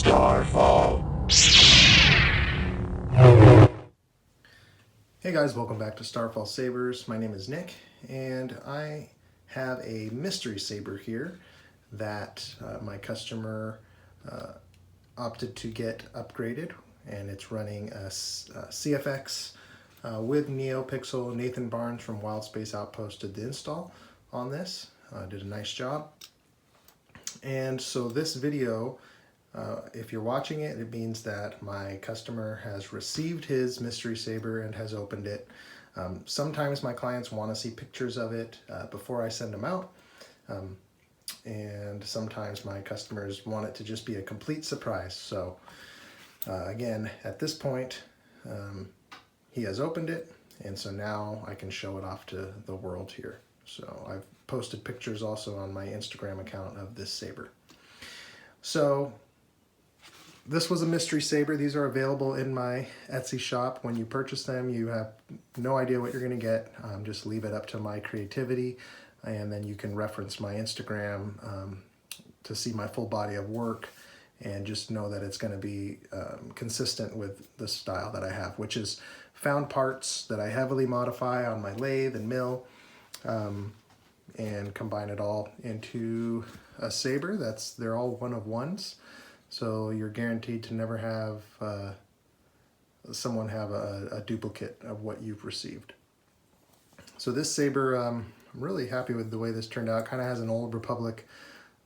Starfall. Hey guys, welcome back to Starfall Sabers. My name is Nick, and I have a mystery saber here that my customer opted to get upgraded, and it's running a CFX with Neopixel. Nathan Barnes from Wild Space Outpost did the install on this. Did a nice job. And so this video, if you're watching it, it means that my customer has received his mystery saber and has opened it. Sometimes my clients want to see pictures of it before I send them out. And sometimes my customers want it to just be a complete surprise. So again, at this point, he has opened it, and so now I can show it off to the world here. So I've posted pictures also on my Instagram account of this saber. So this was a mystery saber. These are available in my Etsy shop. When you purchase them, you have no idea what you're going to get. Just leave it up to my creativity, and then you can reference my Instagram to see my full body of work, and just know that it's going to be consistent with the style that I have, which is found parts that I heavily modify on my lathe and mill, and combine it all into a saber. They're all one of ones. So you're guaranteed to never have someone have a duplicate of what you've received. So this saber, I'm really happy with the way this turned out. Kind of has an Old Republic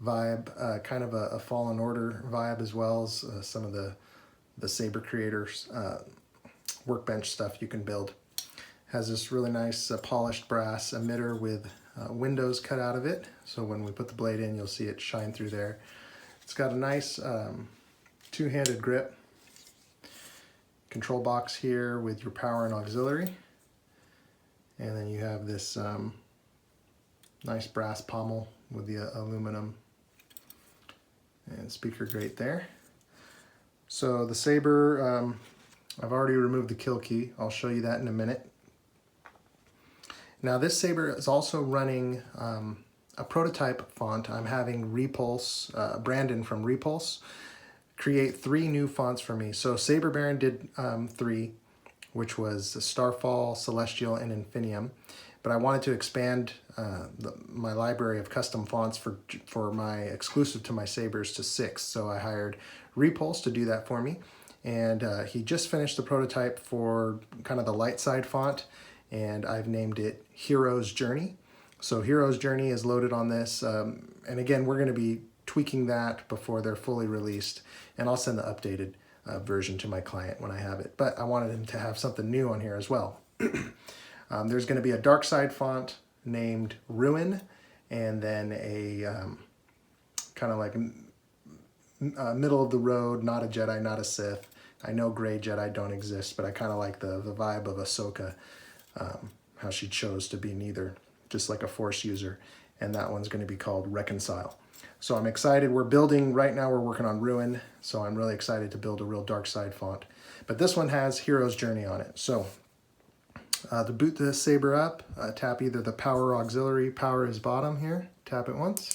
vibe, kind of a Fallen Order vibe, as well as some of the Saber creators workbench stuff you can build. Has this really nice polished brass emitter with windows cut out of it. So when we put the blade in, you'll see it shine through there. It's got a nice two-handed grip, control box here with your power and auxiliary, and then you have this nice brass pommel with the aluminum and speaker grate there. So the saber, I've already removed the kill key. I'll show you that in a minute. Now this saber is also running a prototype font. I'm having Repulse, Brandon from Repulse, create 3 new fonts for me. So Saber Baron did 3, which was Starfall, Celestial, and Infinium. But I wanted to expand my library of custom fonts for my exclusive to my sabers to 6. So I hired Repulse to do that for me. And he just finished the prototype for kind of the light side font, and I've named it Hero's Journey. So Hero's Journey is loaded on this, and again, we're going to be tweaking that before they're fully released, and I'll send the updated version to my client when I have it. But I wanted him to have something new on here as well. There's going to be a dark side font named Ruin, and then a kind of like middle of the road, not a Jedi, not a Sith. I know gray Jedi don't exist, but I kind of like the vibe of Ahsoka, how she chose to be neither, just like a Force user, and that one's going to be called Reconcile. So I'm excited. We're building, right now we're working on Ruin, so I'm really excited to build a real dark side font. But this one has Hero's Journey on it. So to boot the saber up, tap either the power auxiliary, power is bottom here, tap it once.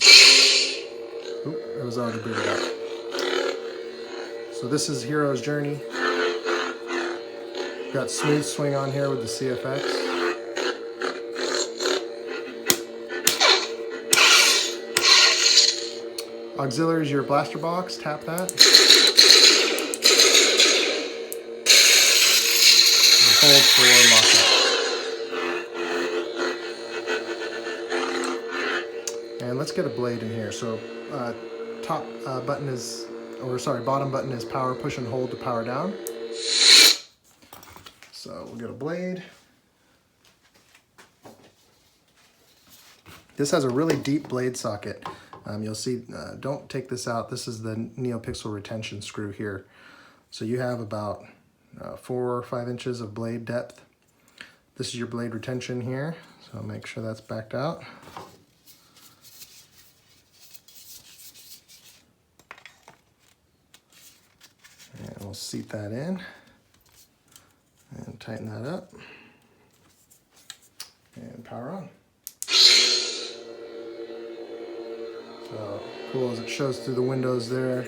Oop, it was already booted up. So this is Hero's Journey. Got smooth swing on here with the CFX. Auxiliary is your blaster box, tap that. And hold for lockup. And let's get a blade in here. So top button is, bottom button is power, push and hold to power down. So we'll get a blade. This has a really deep blade socket. You'll see, don't take this out. This is the Neopixel retention screw here. So you have about 4 or 5 inches of blade depth. This is your blade retention here. So make sure that's backed out. And we'll seat that in and tighten that up and power on. So cool as it shows through the windows there.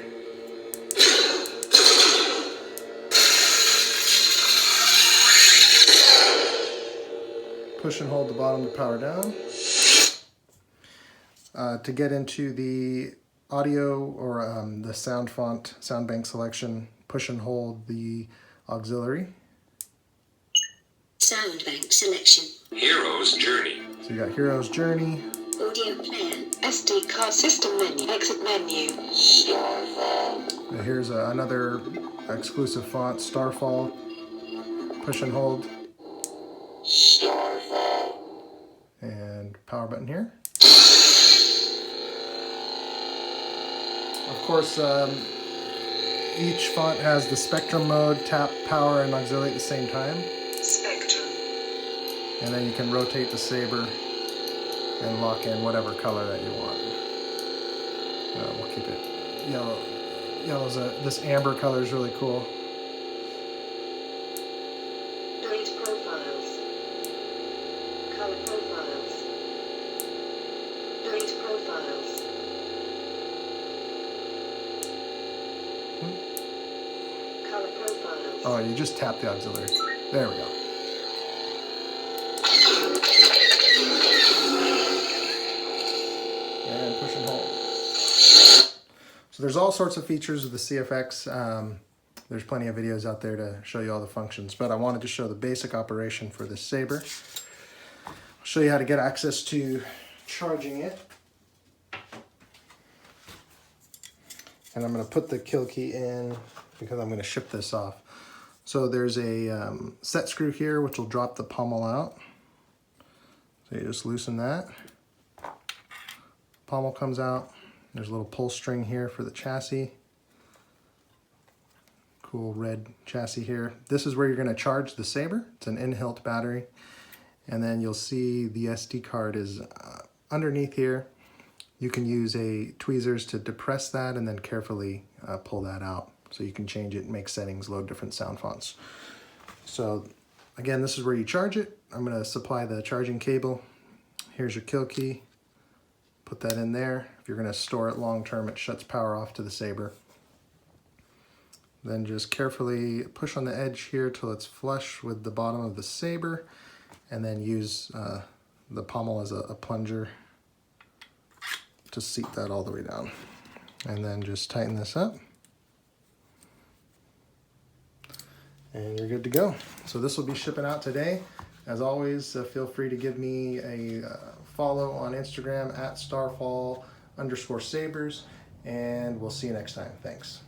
push and hold the bottom to power down. To get into the audio or the sound font, sound bank selection, push and hold the auxiliary. Sound bank selection. Hero's Journey. So you got Hero's Journey. Audio player. SD card system menu. Exit menu. Starfall. Here's another exclusive font, Starfall. Push and hold. Starfall. And power button here. Of course, each font has the spectrum mode, tap, power, and auxiliary at the same time. Spectrum. And then you can rotate the Saber and lock in whatever color that you want. We'll keep it yellow. Yellow's this amber color is really cool. Delete profiles. Color profiles. Delete profiles. Color profiles. Oh, you just tap the auxiliary. There we go. And push and hold. So there's all sorts of features of the CFX. There's plenty of videos out there to show you all the functions, but I wanted to show the basic operation for this Saber. I'll show you how to get access to charging it. And I'm going to put the kill key in because I'm going to ship this off. So there's a set screw here which will drop the pommel out. So you just loosen that. Pommel comes out. There's a little pull string here for the chassis. Cool red chassis here. This is where you're going to charge the Saber. It's an in-hilt battery. And then you'll see the SD card is underneath here. You can use tweezers to depress that and then carefully pull that out. So you can change it, make settings, load different sound fonts. So again, this is where you charge it. I'm going to supply the charging cable. Here's your kill key. Put that in there. If you're going to store it long term, it shuts power off to the Saber. Then just carefully push on the edge here till it's flush with the bottom of the Saber, and then use the pommel as a plunger to seat that all the way down. And then just tighten this up. And you're good to go. So this will be shipping out today. As always, feel free to give me a follow on Instagram at @Starfall_Sabers, and we'll see you next time. Thanks.